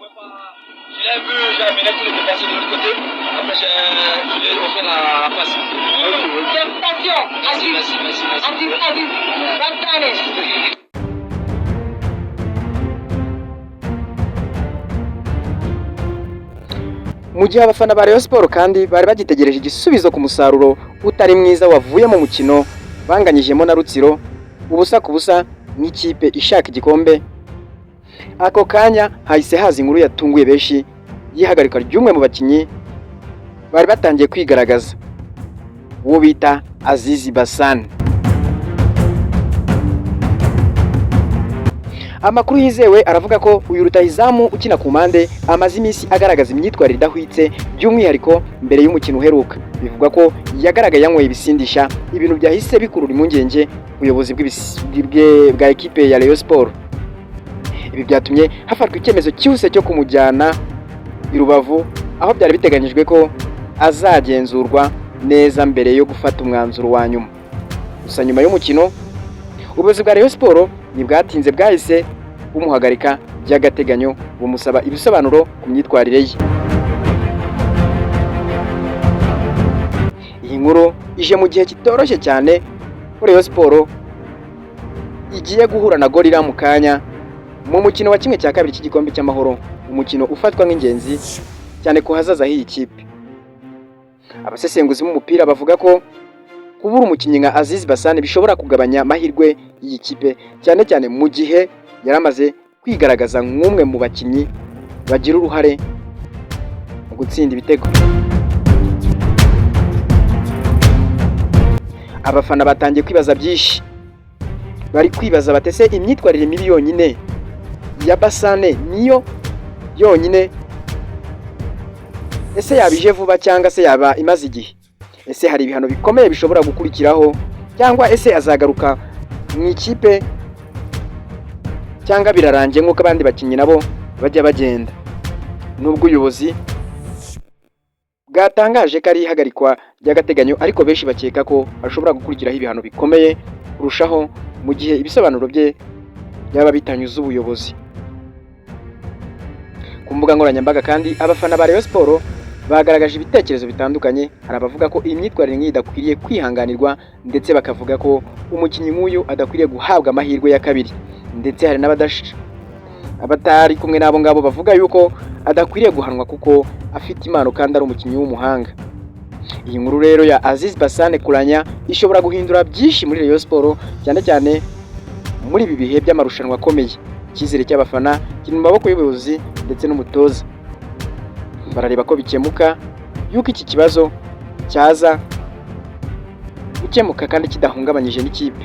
Je l'ai vu, j'ai amené tous les deux personnes de l'autre côté. Après, je lui ai offert la passe. Félicitations. Merci. Aziz. Bantane. mu gihe abafana ba Rayon Sport kandi bari bagitegereje igisubizo ku musaruro utari mwiza wavuye mu mukino banganyijemo na Rutsiro ubusa ku busa n'ikipe ishaka igikombe. Ako kanya hahise haza inkuru yatunguye benshi yihagarika ry'umwe mu bakinyi bari batangiye kwigaragaza, uwo bita Azizi Basane. Amakuru yizewe aravuga ko uyu rutahizamu ukina ku mpande amaze iminsi agaragaza imyitwarire idahwitse, by'umwihariko mbere y'umukino uheruka. Bivugwa ko yagaragaye yanyweye ibisindisha, ibintu byahise bikurura impungenge ubuyobozi bwa ekipe ya Rayon Sport. Ibi byatumye hafatwa icyemezo cyihuse cyo kumujyana i Rubavu, aho byari biteganyijwe ko azagenzurwa neza mbere yo gufata umwanzuro wa nyuma. Gusa nyuma y'umukino ubuyobozi bwa Rayon Sport ntibwatinze bwahise bumuhagarika by'agateganyo, bumusaba ibisobanuro ku myitwarire ye. Iyi nkuru ije mu gihe kitoroshye cyane ko Rayon Sport igiye guhura na Gorilla mu kanya mu mukino wa kimwe cya kabiri cy'igikombe cy'amahoro, umukino ufatwa nk'ingenzi cyane ku hazaza h'iyi kipe. Abasesenguzi b'umupira bavuga ko kubura umukinnyi nka Aziz Basane bishobora kugabanya amahirwe y'iyi kipe, cyane cyane mu gihe yaramaze kwigaragaza nk'umwe mu bakinnyi bagira uruhare mu gutsinda ibitego. Abafana batangiye kwibaza byinshi, bari kwibaza batese imyitwarire mibi yonyine ya Basane niyo yonyine, ese yabije vuba cyangwa se yaba imaze igihe? Ese hari ibihano bikomeye bishobora gukurikiraho, cyangwa ese azagaruka mu ikipe cyangwa birarangiye nk'uko abandi bakinnyi nabo bajya bagenda? Nubwo ubuyobozi bwatangaje ko ari ihagarikwa ry'agateganyo, ariko benshi bakeka ko ashobora gukurikiraho ibihano bikomeye kurushaho mu gihe ibisobanuro bye byaba bitanyuze ubuyobozi. Ku mbuga nkoranyambaga kandi abafana ba Rayon Sport bagaragaje ibitekerezo bitandukanye. Hari abavuga ko iyi myitwarire nk'iyi idakwiriye kwihanganirwa, ndetse bakavuga ko umukinnyi nk'uyu adakwiriye guhabwa amahirwe ya kabiri, ndetse hari abatari kumwe n'abo ngabo bavuga yuko adakwiriye guhanwa kuko afite impano kandi ari umukinnyi w'umuhanga. Iyi nkuru rero ya Aziz Basane kuranya ishobora guhindura byinshi muri Rayon Sport, cyane cyane muri ibi bihe by'amarushanwa akomeye. Icyizere cy'abafana kiri mu maboko y'ubuyobozi ndetse n'umutoza. Barareba ko bikemuka, yuko iki kibazo cyaza gukemuka kandi kidahungabanyije n'ikipe.